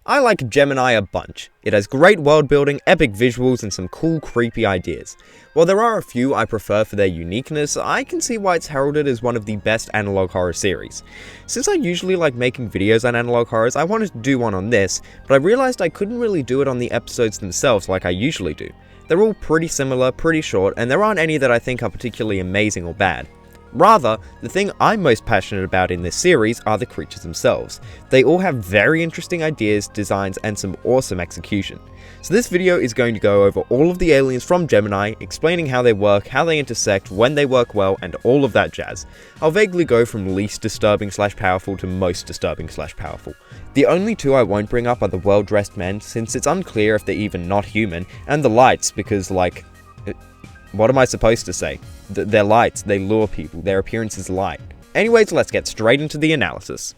I like Gemini a bunch. It has great world building, epic visuals, and some cool creepy ideas. While there are a few I prefer for their uniqueness, I can see why it's heralded as one of the best analog horror series. Since I usually like making videos on analog horrors, I wanted to do one on this, but I realized I couldn't really do it on the episodes themselves like I usually do. They're all pretty similar, pretty short, and there aren't any that I think are particularly amazing or bad. Rather, the thing I'm most passionate about in this series are the creatures themselves. They all have very interesting ideas, designs, and some awesome execution. So this video is going to go over all of the aliens from Gemini, explaining how they work, how they intersect, when they work well, and all of that jazz. I'll vaguely go from least disturbing / powerful to most disturbing / powerful. The only two I won't bring up are the well-dressed men, since it's unclear if they're even not human, and the lights, because what am I supposed to say? They're lights, they lure people, their appearance is light. Anyways, let's get straight into the analysis.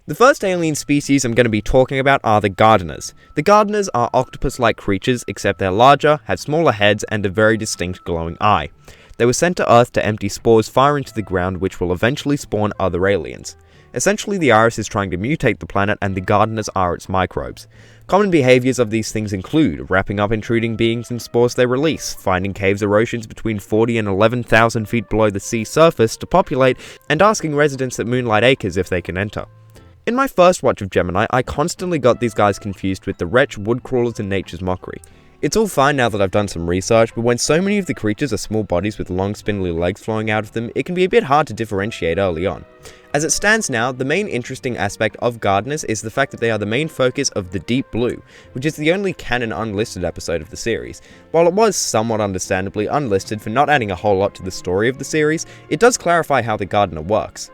The first alien species I'm going to be talking about are the gardeners. The gardeners are octopus-like creatures, except they're larger, have smaller heads, and a very distinct glowing eye. They were sent to Earth to empty spores far into the ground, which will eventually spawn other aliens. Essentially, the iris is trying to mutate the planet, and the gardeners are its microbes. Common behaviors of these things include wrapping up intruding beings in spores they release, finding caves or oceans between 40 and 11,000 feet below the sea surface to populate, and asking residents at Moonlight Acres if they can enter. In my first watch of Gemini, I constantly got these guys confused with the Wretch, Woodcrawlers, and Nature's Mockery. It's all fine now that I've done some research, but when so many of the creatures are small bodies with long spindly legs flowing out of them, it can be a bit hard to differentiate early on. As it stands now, the main interesting aspect of gardeners is the fact that they are the main focus of The Deep Blue, which is the only canon unlisted episode of the series. While it was somewhat understandably unlisted for not adding a whole lot to the story of the series, it does clarify how the gardener works.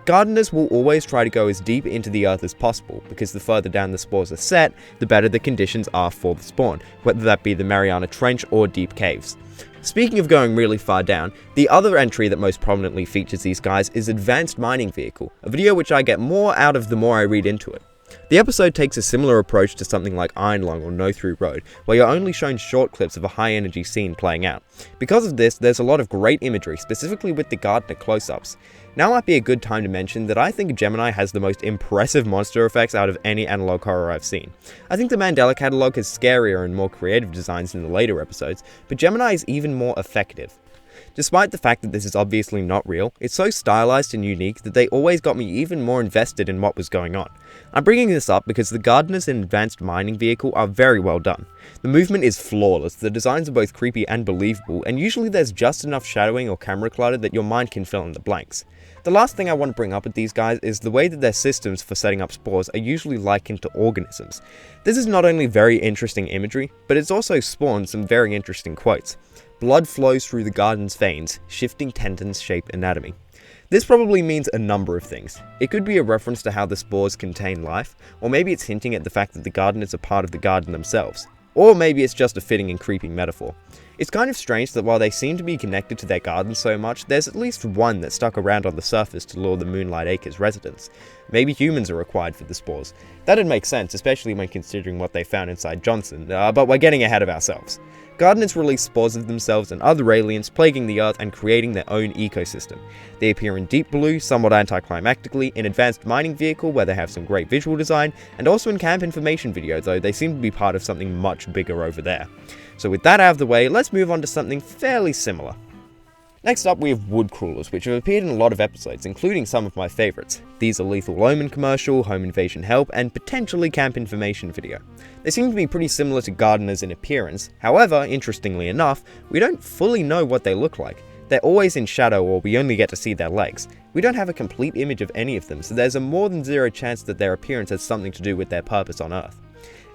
Gardeners will always try to go as deep into the earth as possible, because the further down the spores are set, the better the conditions are for the spawn, whether that be the Mariana Trench or deep caves. Speaking of going really far down, the other entry that most prominently features these guys is Advanced Mining Vehicle, a video which I get more out of the more I read into it. The episode takes a similar approach to something like Iron Lung or No Through Road, where you're only shown short clips of a high energy scene playing out. Because of this, there's a lot of great imagery, specifically with the gardener close-ups. Now might be a good time to mention that I think Gemini has the most impressive monster effects out of any analog horror I've seen. I think the Mandela catalog has scarier and more creative designs in the later episodes, but Gemini is even more effective. Despite the fact that this is obviously not real, it's so stylized and unique that they always got me even more invested in what was going on. I'm bringing this up because the gardeners in Advanced Mining Vehicle are very well done. The movement is flawless, the designs are both creepy and believable, and usually there's just enough shadowing or camera clutter that your mind can fill in the blanks. The last thing I want to bring up with these guys is the way that their systems for setting up spores are usually likened to organisms. This is not only very interesting imagery, but it's also spawned some very interesting quotes. Blood flows through the garden's veins, shifting tendons shape anatomy. This probably means a number of things. It could be a reference to how the spores contain life, or maybe it's hinting at the fact that the gardeners are part of the garden themselves. Or maybe it's just a fitting and creepy metaphor. It's kind of strange that while they seem to be connected to their garden so much, there's at least one that stuck around on the surface to lure the Moonlight Acres residents. Maybe humans are required for the spores. That'd make sense, especially when considering what they found inside Johnson, but we're getting ahead of ourselves. Gardeners release spores of themselves and other aliens, plaguing the Earth and creating their own ecosystem. They appear in Deep Blue, somewhat anticlimactically, in Advanced Mining Vehicle, where they have some great visual design, and also in Camp Information Video, though they seem to be part of something much bigger over there. So with that out of the way, let's move on to something fairly similar. Next up, we have Woodcrawlers, which have appeared in a lot of episodes, including some of my favorites. These are Lethal Omen commercial, Home Invasion Help, and potentially Camp Information Video. They seem to be pretty similar to gardeners in appearance. However, interestingly enough, we don't fully know what they look like. They're always in shadow, or we only get to see their legs. We don't have a complete image of any of them, so there's a more than zero chance that their appearance has something to do with their purpose on Earth.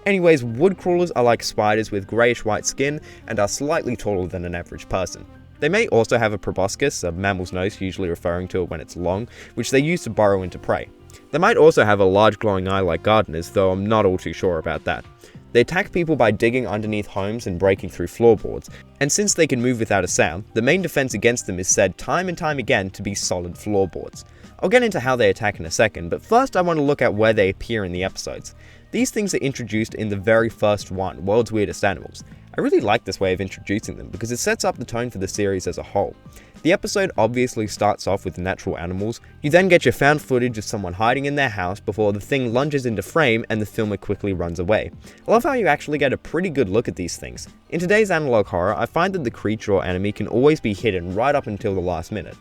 Anyways, Woodcrawlers are like spiders with greyish-white skin and are slightly taller than an average person. They may also have a proboscis, a mammal's nose usually referring to it when it's long, which they use to burrow into prey. They might also have a large glowing eye like gardeners, though I'm not all too sure about that. They attack people by digging underneath homes and breaking through floorboards, and since they can move without a sound, the main defense against them is said time and time again to be solid floorboards. I'll get into how they attack in a second, but first I want to look at where they appear in the episodes. These things are introduced in the very first one, World's Weirdest Animals. I really like this way of introducing them because it sets up the tone for the series as a whole. The episode obviously starts off with natural animals, you then get your found footage of someone hiding in their house before the thing lunges into frame and the filmer quickly runs away. I love how you actually get a pretty good look at these things. In today's analog horror, I find that the creature or enemy can always be hidden right up until the last minute.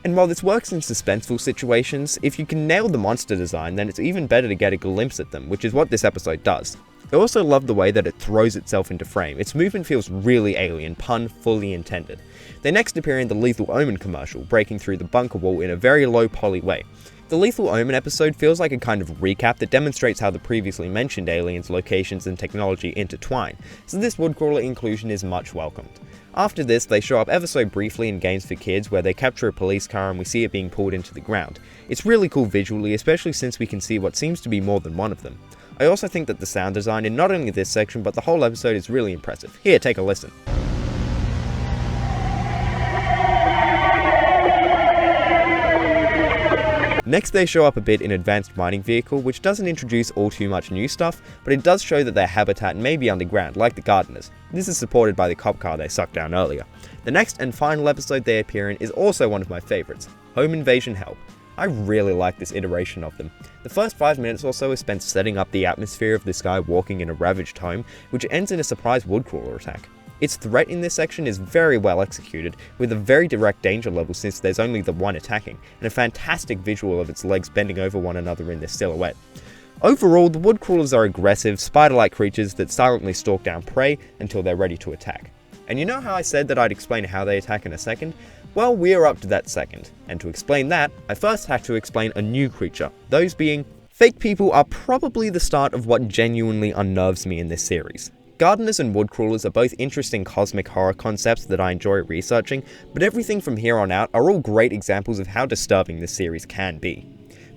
And while this works in suspenseful situations, if you can nail the monster design, then it's even better to get a glimpse at them, which is what this episode does. I also love the way that it throws itself into frame. Its movement feels really alien, pun fully intended. They next appear in the Lethal Omen commercial, breaking through the bunker wall in a very low poly way. The Lethal Omen episode feels like a kind of recap that demonstrates how the previously mentioned aliens, locations, and technology intertwine, so this Woodcrawler inclusion is much welcomed. After this, they show up ever so briefly in Games for Kids where they capture a police car and we see it being pulled into the ground. It's really cool visually, especially since we can see what seems to be more than one of them. I also think that the sound design in not only this section but the whole episode is really impressive. Here, take a listen. Next they show up a bit in Advanced Mining Vehicle, which doesn't introduce all too much new stuff, but it does show that their habitat may be underground, like the Gardeners. This is supported by the cop car they sucked down earlier. The next and final episode they appear in is also one of my favourites, Home Invasion Help. I really like this iteration of them. The first 5 minutes or so is spent setting up the atmosphere of this guy walking in a ravaged home, which ends in a surprise Woodcrawler attack. Its threat in this section is very well executed, with a very direct danger level since there's only the one attacking, and a fantastic visual of its legs bending over one another in their silhouette. Overall, the Woodcrawlers are aggressive, spider-like creatures that silently stalk down prey until they're ready to attack. And you know how I said that I'd explain how they attack in a second? Well, we're up to that second, and to explain that, I first have to explain a new creature, those being fake people are probably the start of what genuinely unnerves me in this series. Gardeners and Woodcrawlers are both interesting cosmic horror concepts that I enjoy researching, but everything from here on out are all great examples of how disturbing this series can be.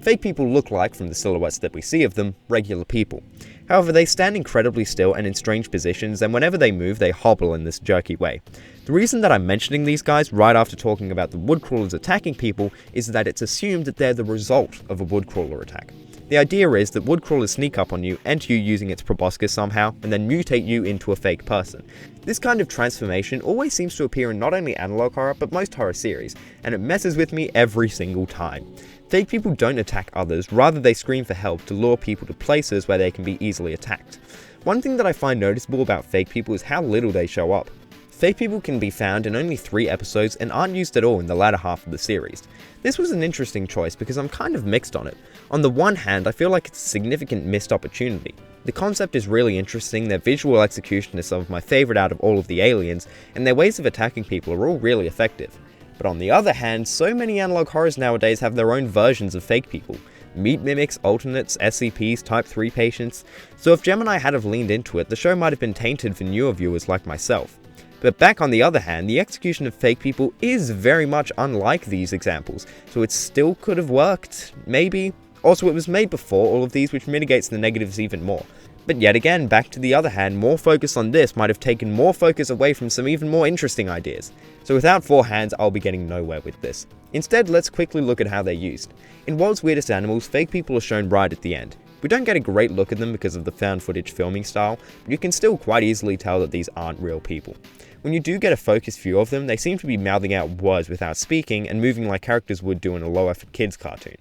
Fake people look like, from the silhouettes that we see of them, regular people. However, they stand incredibly still and in strange positions, and whenever they move, they hobble in this jerky way. The reason that I'm mentioning these guys right after talking about the Woodcrawlers attacking people is that it's assumed that they're the result of a Woodcrawler attack. The idea is that Woodcrawlers sneak up on you, enter you using its proboscis somehow, and then mutate you into a fake person. This kind of transformation always seems to appear in not only analog horror, but most horror series, and it messes with me every single time. Fake people don't attack others, rather they scream for help to lure people to places where they can be easily attacked. One thing that I find noticeable about fake people is how little they show up. Fake people can be found in only 3 episodes and aren't used at all in the latter half of the series. This was an interesting choice because I'm kind of mixed on it. On the one hand, I feel like it's a significant missed opportunity. The concept is really interesting, their visual execution is some of my favourite out of all of the aliens, and their ways of attacking people are all really effective. But on the other hand, so many analog horrors nowadays have their own versions of fake people. Meat mimics, alternates, SCPs, Type 3 patients, so if Gemini had have leaned into it, the show might have been tainted for newer viewers like myself. But back on the other hand, the execution of fake people is very much unlike these examples, so it still could have worked, maybe. Also, it was made before all of these, which mitigates the negatives even more. But yet again, back to the other hand, more focus on this might have taken more focus away from some even more interesting ideas. So without 4 hands, I'll be getting nowhere with this. Instead, let's quickly look at how they're used. In World's Weirdest Animals, fake people are shown right at the end. We don't get a great look at them because of the found footage filming style, but you can still quite easily tell that these aren't real people. When you do get a focused view of them, they seem to be mouthing out words without speaking and moving like characters would do in a low-effort kids cartoon.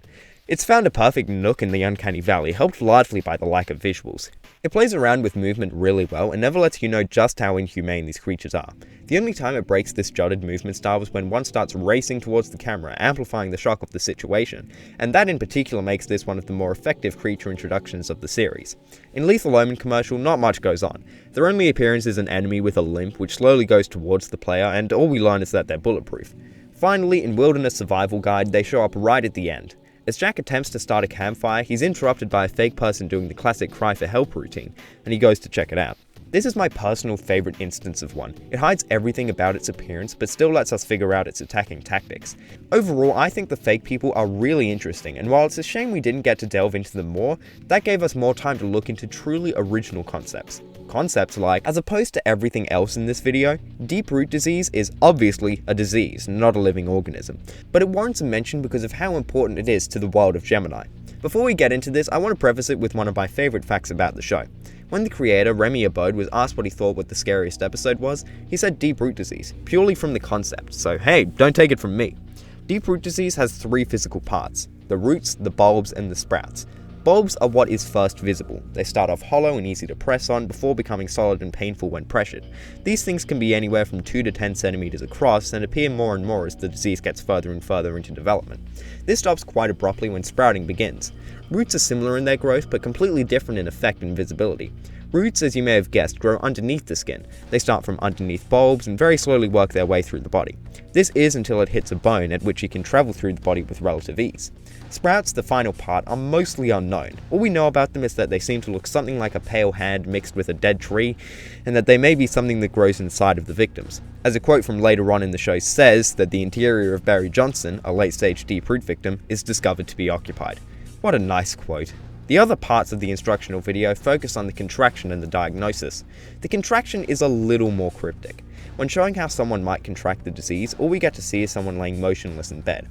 It's found a perfect nook in the uncanny valley, helped largely by the lack of visuals. It plays around with movement really well and never lets you know just how inhumane these creatures are. The only time it breaks this jutted movement style is when one starts racing towards the camera, amplifying the shock of the situation, and that in particular makes this one of the more effective creature introductions of the series. In Lethal Omen commercial, not much goes on. Their only appearance is an enemy with a limp which slowly goes towards the player, and all we learn is that they're bulletproof. Finally, in Wilderness Survival Guide, they show up right at the end. As Jack attempts to start a campfire, he's interrupted by a fake person doing the classic cry for help routine, and he goes to check it out. This is my personal favourite instance of one. It hides everything about its appearance, but still lets us figure out its attacking tactics. Overall, I think the fake people are really interesting, and while it's a shame we didn't get to delve into them more, that gave us more time to look into truly original concepts. Concepts like, as opposed to everything else in this video, deep root disease is obviously a disease, not a living organism, but it warrants a mention because of how important it is to the world of Gemini. Before we get into this, I want to preface it with one of my favourite facts about the show. When the creator, Remy Abode, was asked what he thought what the scariest episode was, he said deep root disease, purely from the concept, so hey, don't take it from me. Deep root disease has 3 physical parts: the roots, the bulbs, and the sprouts. Bulbs are what is first visible. They start off hollow and easy to press on before becoming solid and painful when pressured. These things can be anywhere from 2 to 10 centimeters across and appear more and more as the disease gets further and further into development. This stops quite abruptly when sprouting begins. Roots are similar in their growth but completely different in effect and visibility. Roots, as you may have guessed, grow underneath the skin. They start from underneath bulbs and very slowly work their way through the body. This is until it hits a bone, at which it can travel through the body with relative ease. Sprouts, the final part, are mostly unknown. All we know about them is that they seem to look something like a pale hand mixed with a dead tree, and that they may be something that grows inside of the victims. As a quote from later on in the show says, that the interior of Barry Johnson, a late-stage deep root victim, is discovered to be occupied. What a nice quote. The other parts of the instructional video focus on the contraction and the diagnosis. The contraction is a little more cryptic. When showing how someone might contract the disease, all we get to see is someone laying motionless in bed.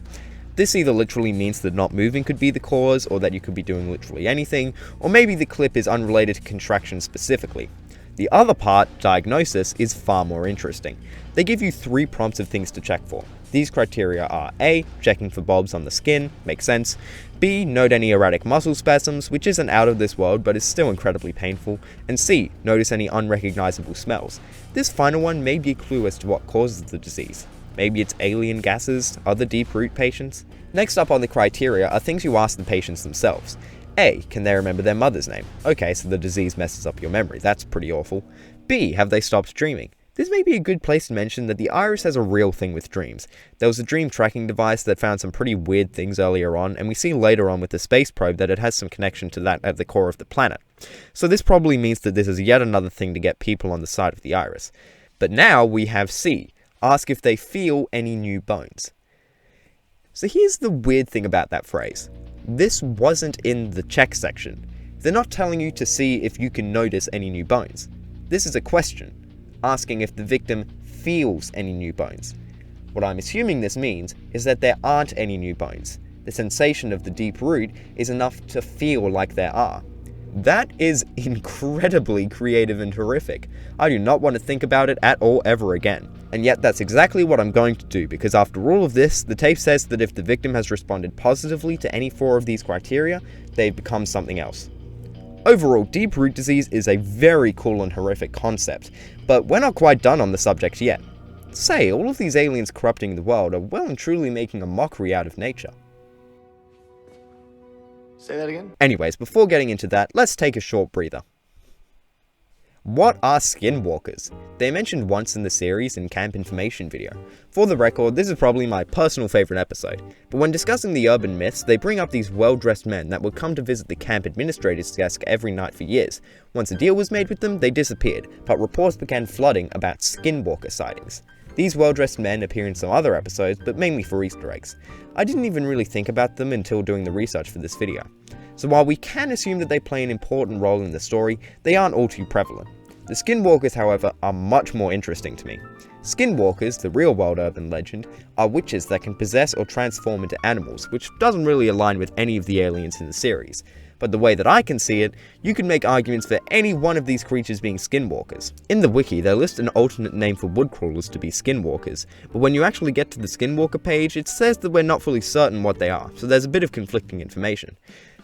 This either literally means that not moving could be the cause, or that you could be doing literally anything, or maybe the clip is unrelated to contraction specifically. The other part, diagnosis, is far more interesting. They give you 3 prompts of things to check for. These criteria are A. Checking for bulbs on the skin, makes sense. B. Note any erratic muscle spasms, which isn't out of this world but is still incredibly painful. And C. Notice any unrecognizable smells. This final one may be a clue as to what causes the disease. Maybe it's alien gases, other deep root patients. Next up on the criteria are things you ask the patients themselves. A. Can they remember their mother's name? Okay, so the disease messes up your memory, that's pretty awful. B. Have they stopped dreaming? This may be a good place to mention that the iris has a real thing with dreams. There was a dream tracking device that found some pretty weird things earlier on, and we see later on with the space probe that it has some connection to that at the core of the planet. So this probably means that this is yet another thing to get people on the side of the iris. But now we have C. Ask if they feel any new bones. So here's the weird thing about that phrase. This wasn't in the check section. They're not telling you to see if you can notice any new bones. This is a question, asking if the victim feels any new bones. What I'm assuming this means is that there aren't any new bones. The sensation of the deep root is enough to feel like there are. That is incredibly creative and horrific. I do not want to think about it at all ever again. And yet that's exactly what I'm going to do, because after all of this, the tape says that if the victim has responded positively to any 4 of these criteria, they've become something else. Overall, deep root disease is a very cool and horrific concept, but we're not quite done on the subject yet. Say, all of these aliens corrupting the world are well and truly making a mockery out of nature. Say that again? Anyways, before getting into that, let's take a short breather. What are Skinwalkers? They're mentioned once in the series in Camp Information video. For the record, this is probably my personal favourite episode, but when discussing the urban myths, they bring up these well-dressed men that would come to visit the camp administrator's desk every night for years. Once a deal was made with them, they disappeared, but reports began flooding about Skinwalker sightings. These well-dressed men appear in some other episodes, but mainly for Easter eggs. I didn't even really think about them until doing the research for this video. So while we can assume that they play an important role in the story, they aren't all too prevalent. The Skinwalkers, however, are much more interesting to me. Skinwalkers, the real-world urban legend, are witches that can possess or transform into animals, which doesn't really align with any of the aliens in the series. But the way that I can see it, you can make arguments for any one of these creatures being Skinwalkers. In the wiki, they list an alternate name for Woodcrawlers to be Skinwalkers, but when you actually get to the Skinwalker page, it says that we're not fully certain what they are, so there's a bit of conflicting information.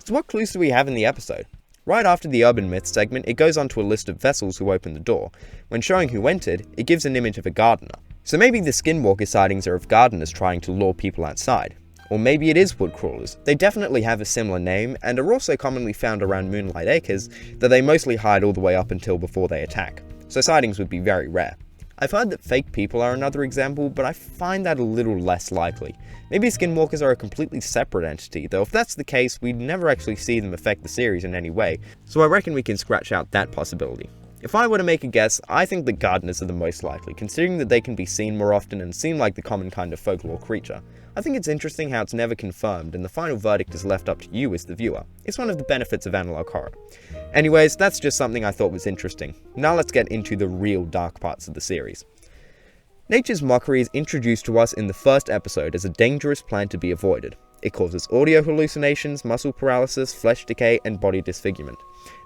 So what clues do we have in the episode? Right after the Urban Myth segment, it goes on to a list of vessels who opened the door. When showing who entered, it gives an image of a gardener. So maybe the Skinwalker sightings are of gardeners trying to lure people outside. Or maybe it is Woodcrawlers. They definitely have a similar name, and are also commonly found around Moonlight Acres, though they mostly hide all the way up until before they attack. So sightings would be very rare. I've heard that fake people are another example, but I find that a little less likely. Maybe Skinwalkers are a completely separate entity, though if that's the case, we'd never actually see them affect the series in any way, so I reckon we can scratch out that possibility. If I were to make a guess, I think the gardeners are the most likely, considering that they can be seen more often and seem like the common kind of folklore creature. I think it's interesting how it's never confirmed, and the final verdict is left up to you as the viewer. It's one of the benefits of analog horror. Anyways, that's just something I thought was interesting. Now let's get into the real dark parts of the series. Nature's Mockery is introduced to us in the first episode as a dangerous plant to be avoided. It causes audio hallucinations, muscle paralysis, flesh decay, and body disfigurement.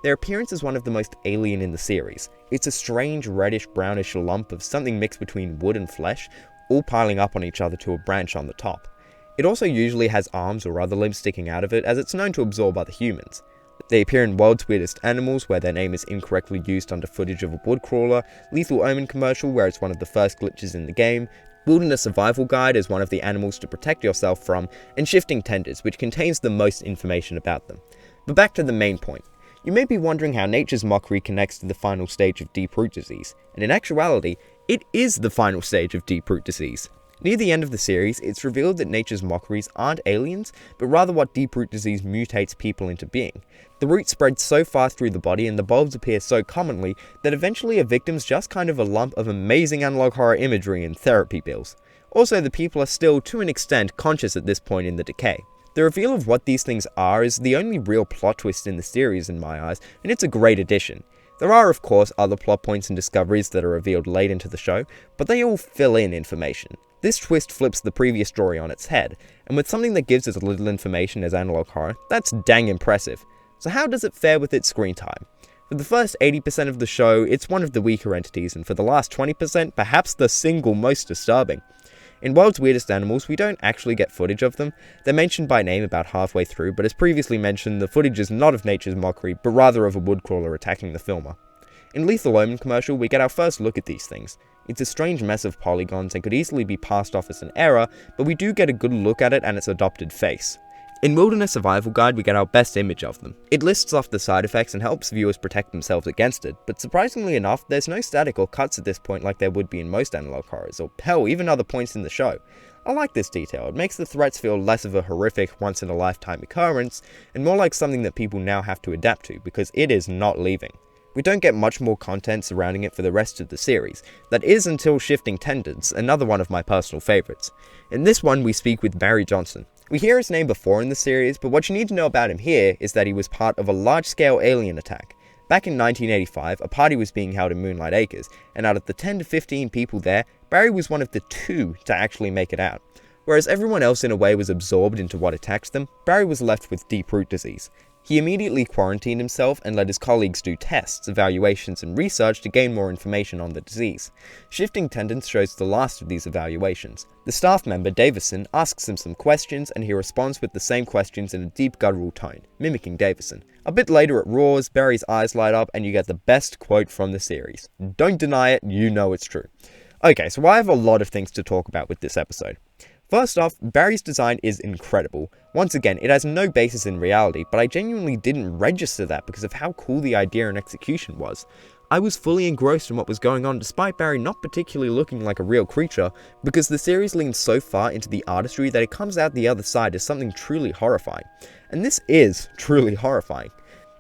Their appearance is one of the most alien in the series. It's a strange reddish-brownish lump of something mixed between wood and flesh, all piling up on each other to a branch on the top. It also usually has arms or other limbs sticking out of it, as it's known to absorb other humans. They appear in World's Weirdest Animals, where their name is incorrectly used under footage of a Woodcrawler, Lethal Omen commercial, where it's one of the first glitches in the game, Wilderness Survival Guide is one of the animals to protect yourself from, and Shifting Tenders, which contains the most information about them. But back to the main point. You may be wondering how nature's mockery connects to the final stage of deep root disease, and in actuality, it is the final stage of deep root disease. Near the end of the series, it's revealed that nature's mockeries aren't aliens, but rather what deep root disease mutates people into being. The roots spread so fast through the body and the bulbs appear so commonly that eventually a victim's just kind of a lump of amazing analog horror imagery and therapy bills. Also, the people are still, to an extent, conscious at this point in the decay. The reveal of what these things are is the only real plot twist in the series in my eyes, and it's a great addition. There are, of course, other plot points and discoveries that are revealed late into the show, but they all fill in information. This twist flips the previous story on its head, and with something that gives as little information as analog horror, that's dang impressive. So how does it fare with its screen time? For the first 80% of the show, it's one of the weaker entities, and for the last 20%, perhaps the single most disturbing. In World's Weirdest Animals, we don't actually get footage of them. They're mentioned by name about halfway through, but as previously mentioned, the footage is not of nature's mockery, but rather of a woodcrawler attacking the filmer. In Lethal Omen commercial, we get our first look at these things. It's a strange mess of polygons and could easily be passed off as an error, but we do get a good look at it and its adopted face. In Wilderness Survival Guide, we get our best image of them. It lists off the side effects and helps viewers protect themselves against it, but surprisingly enough, there's no static or cuts at this point like there would be in most analog horrors, or hell, even other points in the show. I like this detail. It makes the threats feel less of a horrific, once-in-a-lifetime occurrence, and more like something that people now have to adapt to, because it is not leaving. We don't get much more content surrounding it for the rest of the series. That is until Shifting Tendons, another one of my personal favourites. In this one, we speak with Barry Johnson. We hear his name before in the series, but what you need to know about him here is that he was part of a large-scale alien attack. Back in 1985, a party was being held in Moonlight Acres, and out of the 10 to 15 people there, Barry was one of the 2 to actually make it out. Whereas everyone else in a way was absorbed into what attacked them, Barry was left with deep root disease. He immediately quarantined himself and let his colleagues do tests, evaluations, and research to gain more information on the disease. Shifting Tendons shows the last of these evaluations. The staff member, Davison, asks him some questions, and he responds with the same questions in a deep guttural tone, mimicking Davison. A bit later it roars, Barry's eyes light up, and you get the best quote from the series. Don't deny it, you know it's true. Okay, so I have a lot of things to talk about with this episode. First off, Barry's design is incredible. Once again, it has no basis in reality, but I genuinely didn't register that because of how cool the idea and execution was. I was fully engrossed in what was going on despite Barry not particularly looking like a real creature, because the series leans so far into the artistry that it comes out the other side as something truly horrifying. And this is truly horrifying.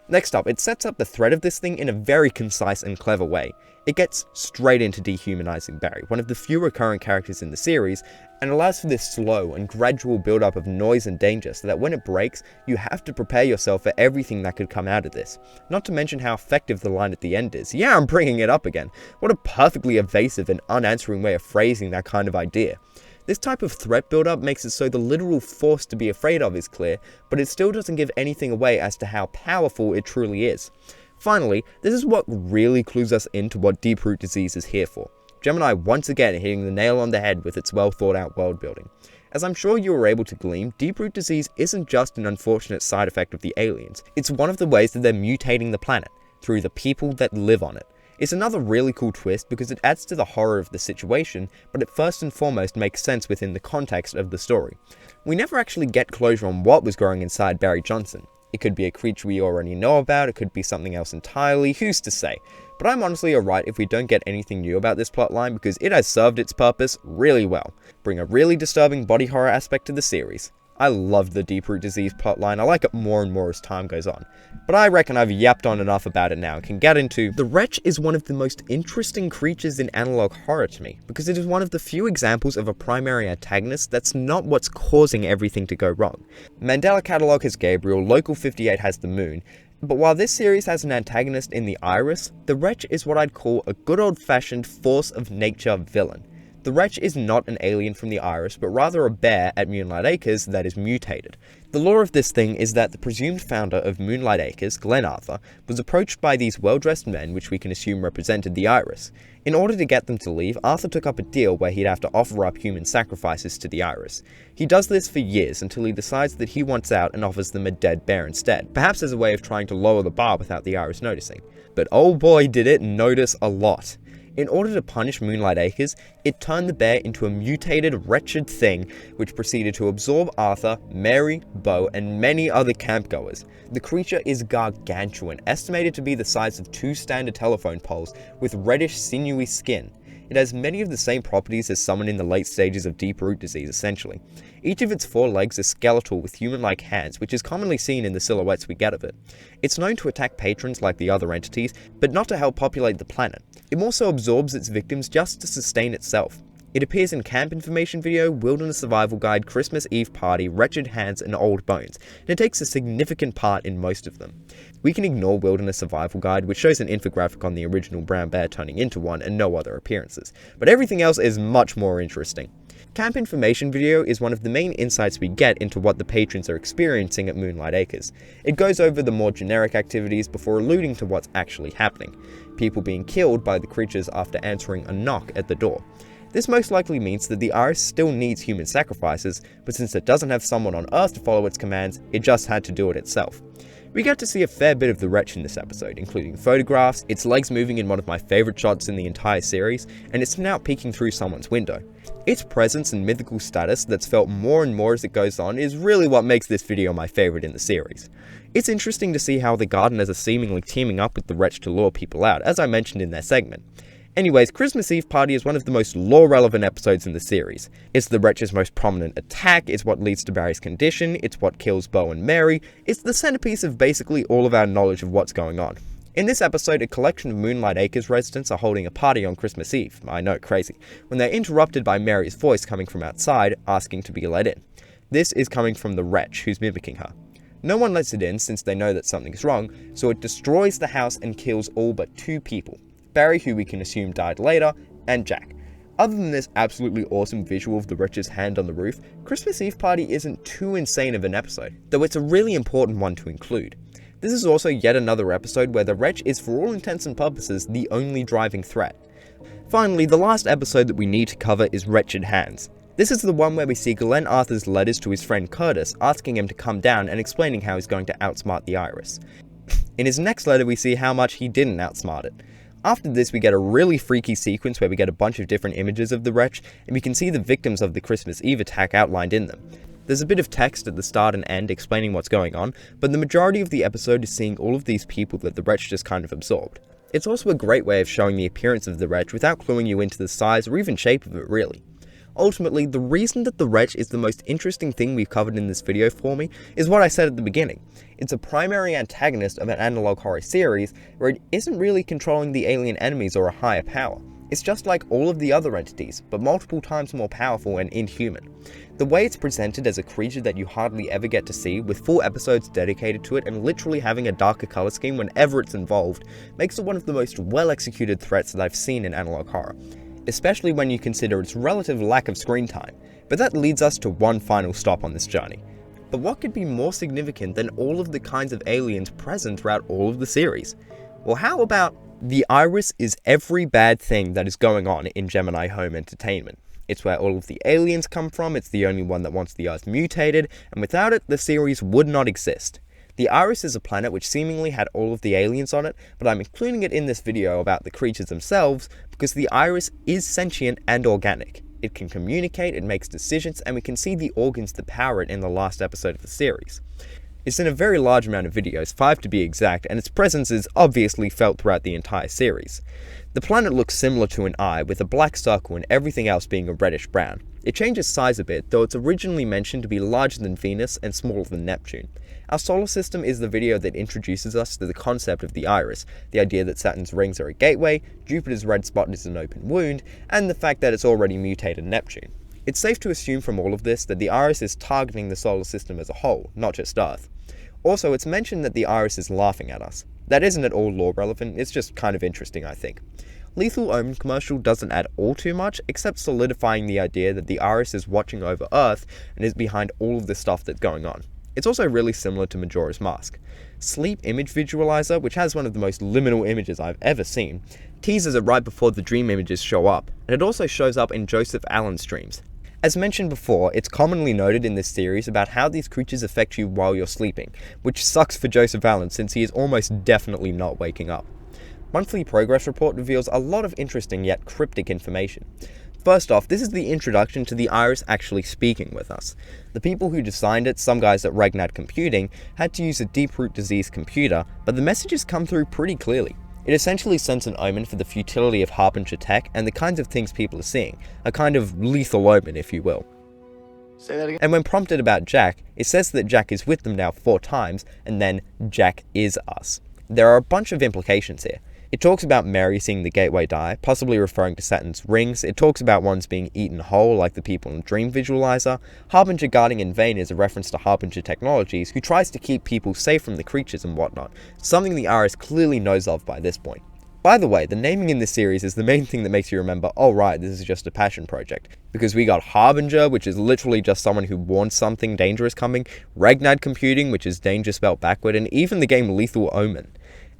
Next up, it sets up the threat of this thing in a very concise and clever way. It gets straight into dehumanizing Barry, one of the few recurrent characters in the series, and allows for this slow and gradual build-up of noise and danger so that when it breaks, you have to prepare yourself for everything that could come out of this. Not to mention how effective the line at the end is. Yeah, I'm bringing it up again. What a perfectly evasive and unanswering way of phrasing that kind of idea. This type of threat build-up makes it so the literal force to be afraid of is clear, but it still doesn't give anything away as to how powerful it truly is. Finally, this is what really clues us into what deep root disease is here for. Gemini once again hitting the nail on the head with its well thought out world building. As I'm sure you were able to glean, deep root disease isn't just an unfortunate side effect of the aliens, it's one of the ways that they're mutating the planet, through the people that live on it. It's another really cool twist because it adds to the horror of the situation, but it first and foremost makes sense within the context of the story. We never actually get closure on what was growing inside Barry Johnson. It could be a creature we already know about, it could be something else entirely, who's to say? But I'm honestly alright if we don't get anything new about this plotline because it has served its purpose really well. Bring a really disturbing body horror aspect to the series. I love the deep root disease plotline, I like it more and more as time goes on. But I reckon I've yapped on enough about it now and can get into... The Wretch is one of the most interesting creatures in analog horror to me, because it is one of the few examples of a primary antagonist that's not what's causing everything to go wrong. Mandela Catalog has Gabriel, Local 58 has the Moon, but while this series has an antagonist in the Iris, the Wretch is what I'd call a good old-fashioned force of nature villain. The Wretch is not an alien from the Iris, but rather a bear at Moonlight Acres that is mutated. The lore of this thing is that the presumed founder of Moonlight Acres, Glen Arthur, was approached by these well-dressed men which we can assume represented the Iris. In order to get them to leave, Arthur took up a deal where he'd have to offer up human sacrifices to the Iris. He does this for years until he decides that he wants out and offers them a dead bear instead, perhaps as a way of trying to lower the bar without the Iris noticing. But oh boy did it notice a lot. In order to punish Moonlight Acres, it turned the bear into a mutated, wretched thing which proceeded to absorb Arthur, Mary, Beau, and many other campgoers. The creature is gargantuan, estimated to be the size of 2 standard telephone poles, with reddish, sinewy skin. It has many of the same properties as someone in the late stages of deep root disease, essentially. Each of its 4 legs is skeletal with human-like hands, which is commonly seen in the silhouettes we get of it. It's known to attack patrons like the other entities, but not to help populate the planet. It more so absorbs its victims just to sustain itself. It appears in Camp Information Video, Wilderness Survival Guide, Christmas Eve Party, Wretched Hands, and Old Bones, and it takes a significant part in most of them. We can ignore Wilderness Survival Guide, which shows an infographic on the original brown bear turning into one and no other appearances, but everything else is much more interesting. Camp Information Video is one of the main insights we get into what the patrons are experiencing at Moonlight Acres. It goes over the more generic activities before alluding to what's actually happening. People being killed by the creatures after answering a knock at the door. This most likely means that the Iris still needs human sacrifices, but since it doesn't have someone on Earth to follow its commands, it just had to do it itself. We get to see a fair bit of the Wretch in this episode, including photographs, its legs moving in one of my favourite shots in the entire series, and its snout peeking through someone's window. Its presence and mythical status that's felt more and more as it goes on is really what makes this video my favourite in the series. It's interesting to see how the Gardeners are seemingly teaming up with the Wretch to lure people out, as I mentioned in their segment. Anyways, Christmas Eve Party is one of the most lore-relevant episodes in the series. It's the Wretch's most prominent attack, it's what leads to Barry's condition, it's what kills Beau and Mary, it's the centerpiece of basically all of our knowledge of what's going on. In this episode, a collection of Moonlight Acres residents are holding a party on Christmas Eve, I know, crazy, when they're interrupted by Mary's voice coming from outside, asking to be let in. This is coming from the Wretch, who's mimicking her. No one lets it in since they know that something's wrong, so it destroys the house and kills all but 2 people. Barry, who we can assume died later, and Jack. Other than this absolutely awesome visual of the Wretch's hand on the roof, Christmas Eve Party isn't too insane of an episode, though it's a really important one to include. This is also yet another episode where the Wretch is for all intents and purposes the only driving threat. Finally, the last episode that we need to cover is Wretched Hands. This is the one where we see Glen Arthur's letters to his friend Curtis asking him to come down and explaining how he's going to outsmart the Iris. In his next letter we see how much he didn't outsmart it. After this we get a really freaky sequence where we get a bunch of different images of the Wretch, and we can see the victims of the Christmas Eve attack outlined in them. There's a bit of text at the start and end explaining what's going on, but the majority of the episode is seeing all of these people that the Wretch just kind of absorbed. It's also a great way of showing the appearance of the Wretch without cluing you into the size or even shape of it really. Ultimately, the reason that the Wretch is the most interesting thing we've covered in this video for me is what I said at the beginning. It's a primary antagonist of an analog horror series where it isn't really controlling the alien enemies or a higher power. It's just like all of the other entities, but multiple times more powerful and inhuman. The way it's presented as a creature that you hardly ever get to see, with full episodes dedicated to it and literally having a darker color scheme whenever it's involved, makes it one of the most well-executed threats that I've seen in analog horror, especially when you consider its relative lack of screen time. But that leads us to one final stop on this journey. But what could be more significant than all of the kinds of aliens present throughout all of the series? Well, how about the Iris is every bad thing that is going on in Gemini Home Entertainment. It's where all of the aliens come from, it's the only one that wants the Earth mutated, and without it, the series would not exist. The Iris is a planet which seemingly had all of the aliens on it, but I'm including it in this video about the creatures themselves because the Iris is sentient and organic. It can communicate, it makes decisions, and we can see the organs that power it in the last episode of the series. It's in a very large amount of videos, 5 to be exact, and its presence is obviously felt throughout the entire series. The planet looks similar to an eye, with a black circle and everything else being a reddish brown. It changes size a bit, though it's originally mentioned to be larger than Venus and smaller than Neptune. Our solar system is the video that introduces us to the concept of the Iris, the idea that Saturn's rings are a gateway, Jupiter's red spot is an open wound, and the fact that it's already mutated Neptune. It's safe to assume from all of this that the Iris is targeting the solar system as a whole, not just Earth. Also, it's mentioned that the Iris is laughing at us. That isn't at all lore relevant, it's just kind of interesting, I think. Lethal Omen commercial doesn't add all too much, except solidifying the idea that the Iris is watching over Earth and is behind all of the stuff that's going on. It's also really similar to Majora's Mask. Sleep Image Visualizer, which has one of the most liminal images I've ever seen, teases it right before the dream images show up, and it also shows up in Joseph Allen's dreams. As mentioned before, it's commonly noted in this series about how these creatures affect you while you're sleeping, which sucks for Joseph Allen since he is almost definitely not waking up. Monthly Progress Report reveals a lot of interesting yet cryptic information. First off, this is the introduction to the Iris actually speaking with us. The people who designed it, some guys at Regnad Computing, had to use a deep-root disease computer, but the messages come through pretty clearly. It essentially sends an omen for the futility of Harbinger tech and the kinds of things people are seeing, a kind of lethal omen, if you will. Say that again. And when prompted about Jack, it says that Jack is with them now 4 times, and then Jack is us. There are a bunch of implications here. It talks about Mary seeing the gateway die, possibly referring to Saturn's rings. It talks about ones being eaten whole, like the people in Dream Visualizer. Harbinger guarding in vain is a reference to Harbinger Technologies, who tries to keep people safe from the creatures and whatnot, something the Iris clearly knows of by this point. By the way, the naming in this series is the main thing that makes you remember, oh right, this is just a passion project. Because we got Harbinger, which is literally just someone who warns something dangerous coming, Regnad Computing, which is danger spelled backward, and even the game Lethal Omen.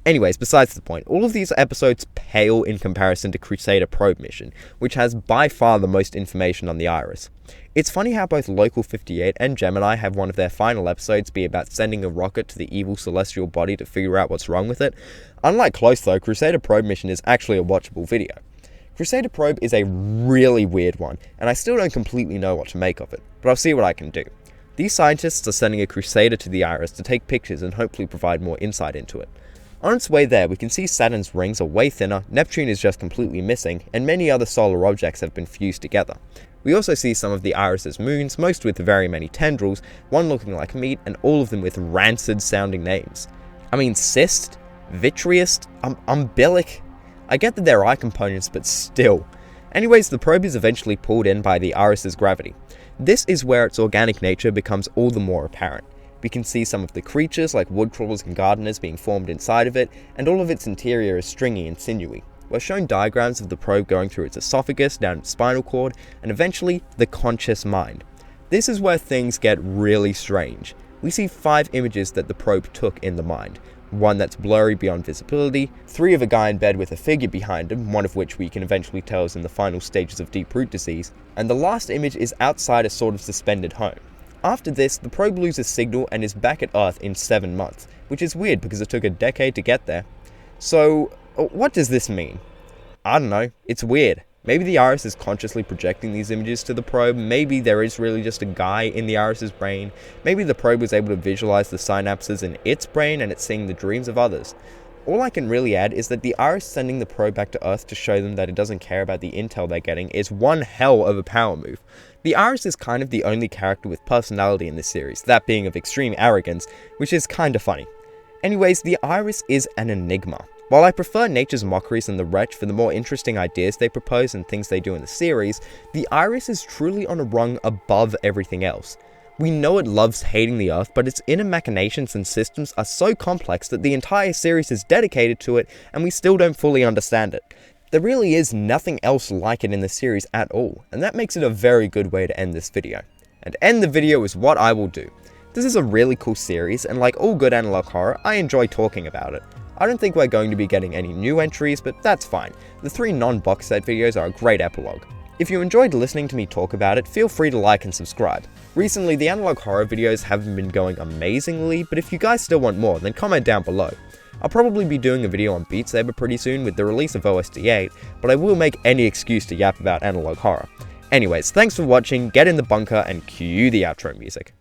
Anyways, besides the point, all of these episodes pale in comparison to Crusader Probe Mission, which has by far the most information on the Iris. It's funny how both Local 58 and Gemini have one of their final episodes be about sending a rocket to the evil celestial body to figure out what's wrong with it. Unlike Close though, Crusader Probe Mission is actually a watchable video. Crusader Probe is a really weird one, and I still don't completely know what to make of it, but I'll see what I can do. These scientists are sending a Crusader to the Iris to take pictures and hopefully provide more insight into it. On its way there, we can see Saturn's rings are way thinner, Neptune is just completely missing, and many other solar objects have been fused together. We also see some of the Iris's moons, most with very many tendrils, one looking like meat, and all of them with rancid sounding names. I mean, cyst, vitreous, umbilic. I get that they're eye components, but still. Anyways, the probe is eventually pulled in by the Iris's gravity. This is where its organic nature becomes all the more apparent. We can see some of the creatures like woodcrawlers and gardeners being formed inside of it, and all of its interior is stringy and sinewy. We're shown diagrams of the probe going through its esophagus, down its spinal cord, and eventually the conscious mind. This is where things get really strange. We see 5 images that the probe took in the mind. One that's blurry beyond visibility, 3 of a guy in bed with a figure behind him, one of which we can eventually tell is in the final stages of deep root disease, and the last image is outside a sort of suspended home. After this, the probe loses signal and is back at Earth in 7 months, which is weird because it took a decade to get there. So, what does this mean? I don't know, it's weird. Maybe the Iris is consciously projecting these images to the probe, maybe there is really just a guy in the Iris's brain, maybe the probe was able to visualize the synapses in its brain and it's seeing the dreams of others. All I can really add is that the Iris sending the probe back to Earth to show them that it doesn't care about the intel they're getting is one hell of a power move. The Iris is kind of the only character with personality in this series, that being of extreme arrogance, which is kinda funny. Anyways, the Iris is an enigma. While I prefer Nature's Mockeries and the Wretch for the more interesting ideas they propose and things they do in the series, the Iris is truly on a rung above everything else. We know it loves hating the Earth, but its inner machinations and systems are so complex that the entire series is dedicated to it, and we still don't fully understand it. There really is nothing else like it in the series at all, and that makes it a very good way to end this video. And end the video is what I will do. This is a really cool series, and like all good analog horror, I enjoy talking about it. I don't think we're going to be getting any new entries, but that's fine. The 3 non-box set videos are a great epilogue. If you enjoyed listening to me talk about it, feel free to like and subscribe. Recently, the analog horror videos haven't been going amazingly, but if you guys still want more, then comment down below. I'll probably be doing a video on Beat Saber pretty soon with the release of OSD 8, but I will make any excuse to yap about analog horror. Anyways, thanks for watching, get in the bunker, and cue the outro music.